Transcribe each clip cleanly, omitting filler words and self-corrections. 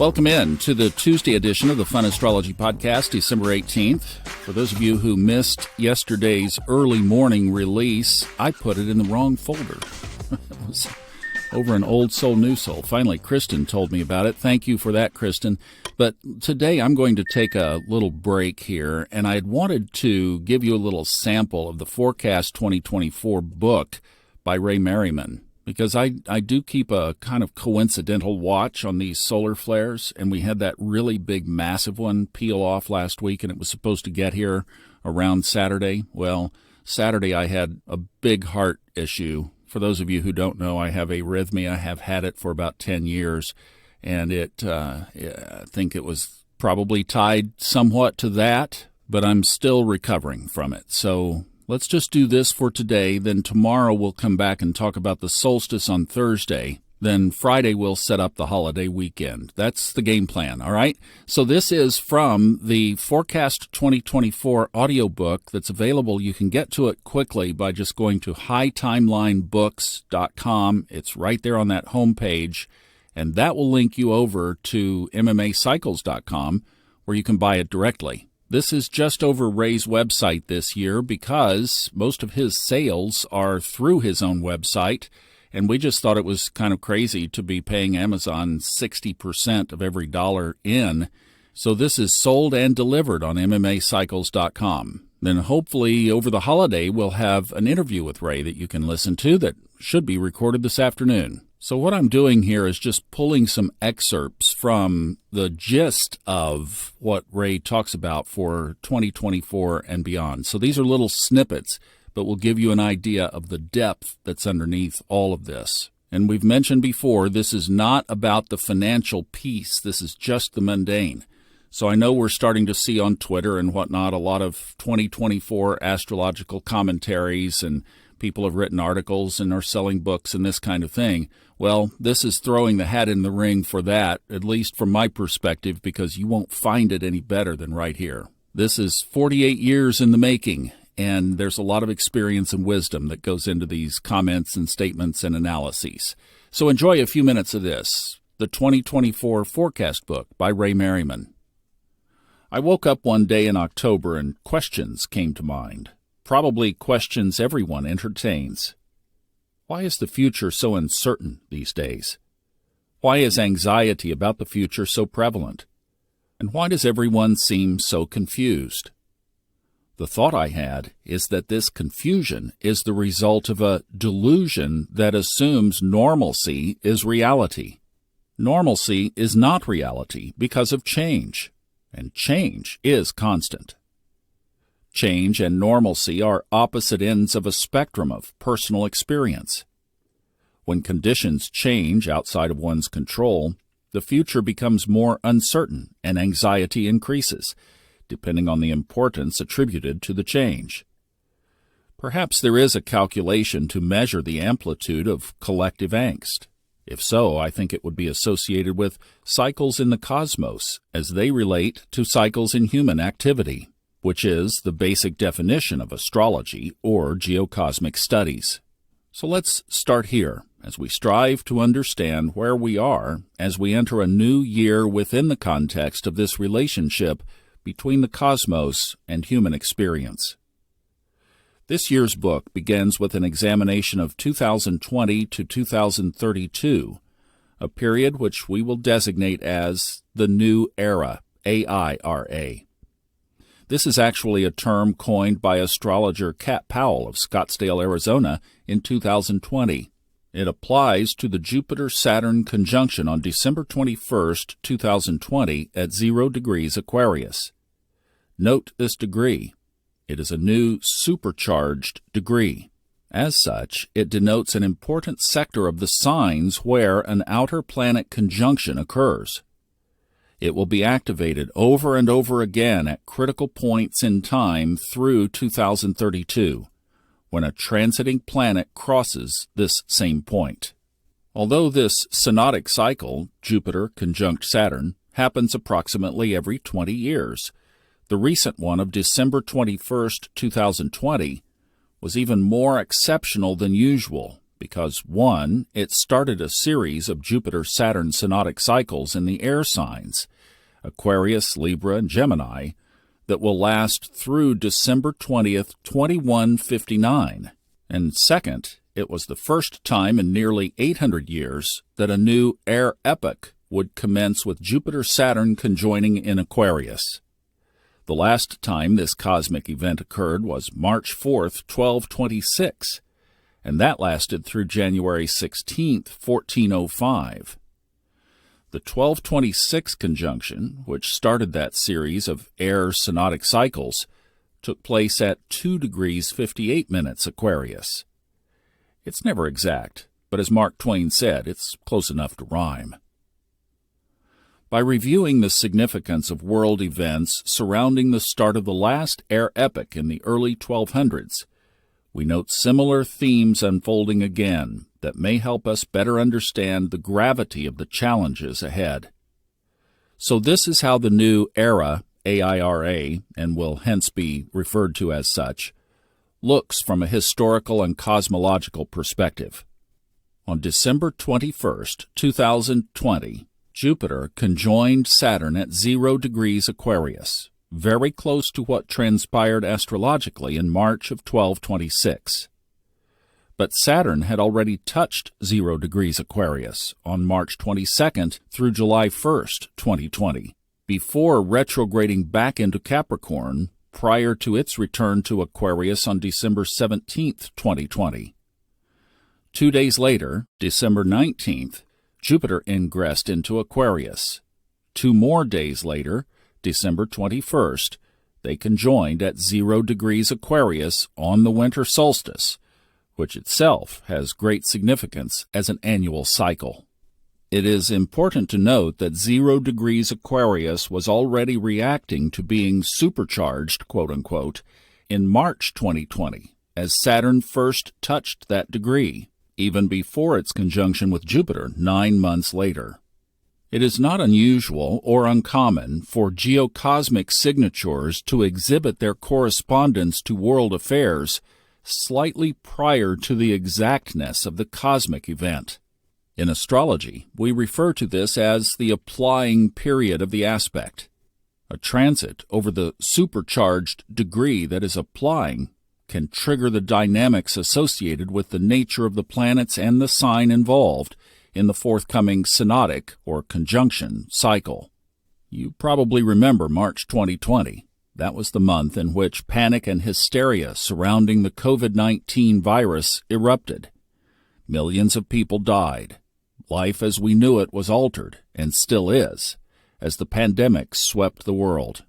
Welcome in to the Tuesday edition of the Fun Astrology Podcast, December 18th. For those of you who missed yesterday's early morning release, I put it in the wrong folder. It was over in Old Soul, New Soul. Finally, Kristen told me about it. Thank you for that, Kristen. But today I'm going to take a little break here, and I had wanted to give you a little sample of the Forecast 2024 book by Ray Merriman, because I do keep a kind of coincidental watch on these solar flares, and we had that really big, massive one peel off last week, and it was supposed to get here around Saturday. Well, Saturday I had a big heart issue. For those of you who don't know, I have arrhythmia. I have had it for about 10 years, and I think it was probably tied somewhat to that, but I'm still recovering from it. So let's just do this for today. Then tomorrow we'll come back and talk about the solstice on Thursday. Then Friday we'll set up the holiday weekend. That's the game plan, all right? So this is from the Forecast 2024 audiobook that's available. You can get to it quickly by just going to hightimelinebooks.com. It's right there on that homepage, and that will link you over to MMAcycles.com, where you can buy it directly. This is just over Ray's website this year because most of his sales are through his own website, and we just thought it was kind of crazy to be paying Amazon 60% of every dollar in. So this is sold and delivered on MMAcycles.com. Then hopefully over the holiday we'll have an interview with Ray that you can listen to that should be recorded this afternoon. So what I'm doing here is just pulling some excerpts from the gist of what Ray talks about for 2024 and beyond. So these are little snippets, but will give you an idea of the depth that's underneath all of this. And we've mentioned before, this is not about the financial piece. This is just the mundane. So I know we're starting to see on Twitter and whatnot a lot of 2024 astrological commentaries, and people have written articles and are selling books and this kind of thing. Well, this is throwing the hat in the ring for that, at least from my perspective, because you won't find it any better than right here. This is 48 years in the making, and there's a lot of experience and wisdom that goes into these comments and statements and analyses. So enjoy a few minutes of this, the 2024 Forecast book by Ray Merriman. I woke up one day in October and questions came to mind. Probably questions everyone entertains. Why is the future so uncertain these days? Why is anxiety about the future so prevalent? And why does everyone seem so confused? The thought I had is that this confusion is the result of a delusion that assumes normalcy is reality. Normalcy is not reality because of change, and change is constant. Change and normalcy are opposite ends of a spectrum of personal experience. When conditions change outside of one's control, the future becomes more uncertain and anxiety increases, depending on the importance attributed to the change. Perhaps there is a calculation to measure the amplitude of collective angst. If so, I think it would be associated with cycles in the cosmos as they relate to cycles in human activity, which is the basic definition of astrology or geocosmic studies. So let's start here as we strive to understand where we are as we enter a new year within the context of this relationship between the cosmos and human experience. This year's book begins with an examination of 2020 to 2032, a period which we will designate as the New Era, AIRA. This is actually a term coined by astrologer Kat Powell of Scottsdale, Arizona in 2020. It applies to the Jupiter-Saturn conjunction on December 21st, 2020 at 0 degrees Aquarius. Note this degree. It is a new supercharged degree. As such, it denotes an important sector of the signs where an outer planet conjunction occurs. It will be activated over and over again at critical points in time through 2032, when a transiting planet crosses this same point. Although this synodic cycle, Jupiter conjunct Saturn, happens approximately every 20 years, the recent one of December 21st, 2020, was even more exceptional than usual because 1, it started a series of Jupiter-Saturn synodic cycles in the air signs, Aquarius, Libra, and Gemini, that will last through December 20th, 2159. And 2nd, it was the first time in nearly 800 years that a new air epoch would commence with Jupiter-Saturn conjoining in Aquarius. The last time this cosmic event occurred was March 4th, 1226, and that lasted through January 16th, 1405. The 1226 conjunction, which started that series of air synodic cycles, took place at 2 degrees 58 minutes Aquarius. It's never exact, but as Mark Twain said, it's close enough to rhyme. By reviewing the significance of world events surrounding the start of the last air epoch in the early 1200s, we note similar themes unfolding again that may help us better understand the gravity of the challenges ahead. So this is how the new Aira, A-I-R-A, and will hence be referred to as such, looks from a historical and cosmological perspective. On December 21st, 2020, Jupiter conjoined Saturn at 0 degrees Aquarius, very close to what transpired astrologically in March of 1226. But Saturn had already touched 0 degrees Aquarius on March 22nd through July 1st, 2020, before retrograding back into Capricorn prior to its return to Aquarius on December 17th, 2020. 2 days later, December 19th, Jupiter ingressed into Aquarius. 2 more days later, December 21st, they conjoined at 0 degrees Aquarius on the winter solstice, which itself has great significance as an annual cycle. It is important to note that 0 degrees Aquarius was already reacting to being supercharged, quote-unquote, in March 2020, as Saturn first touched that degree, even before its conjunction with Jupiter 9 months later. It is not unusual or uncommon for geocosmic signatures to exhibit their correspondence to world affairs slightly prior to the exactness of the cosmic event. In astrology, we refer to this as the applying period of the aspect. A transit over the supercharged degree that is applying can trigger the dynamics associated with the nature of the planets and the sign involved in the forthcoming synodic or conjunction cycle. You probably remember March 2020. That was the month in which panic and hysteria surrounding the COVID-19 virus erupted. Millions of people died. Life as we knew it was altered, and still is, as the pandemic swept the world.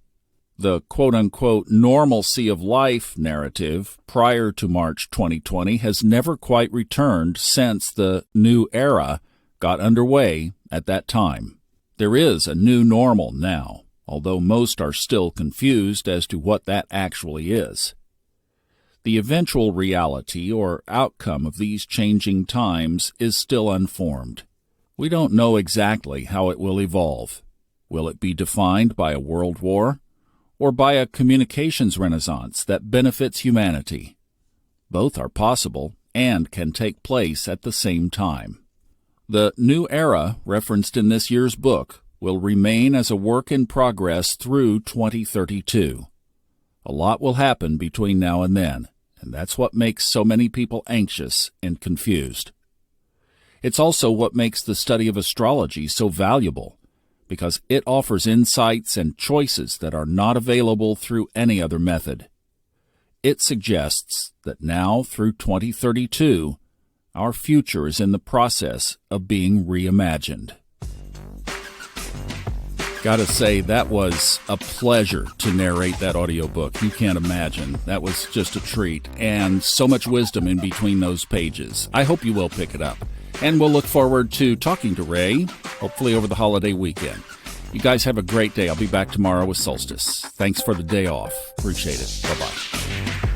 The quote-unquote normalcy of life narrative prior to March 2020 has never quite returned since the new era got underway at that time. There is a new normal now, although most are still confused as to what that actually is. The eventual reality or outcome of these changing times is still unformed. We don't know exactly how it will evolve. Will it be defined by a world war, or by a communications renaissance that benefits humanity? Both are possible and can take place at the same time. The new era referenced in this year's book will remain as a work in progress through 2032. A lot will happen between now and then, and that's what makes so many people anxious and confused. It's also what makes the study of astrology so valuable, because it offers insights and choices that are not available through any other method. It suggests that now through 2032, our future is in the process of being reimagined. Gotta say, that was a pleasure to narrate that audiobook. You can't imagine. That was just a treat, and so much wisdom in between those pages. I hope you will pick it up. And we'll look forward to talking to Ray, hopefully over the holiday weekend. You guys have a great day. I'll be back tomorrow with Solstice. Thanks for the day off. Appreciate it. Bye-bye.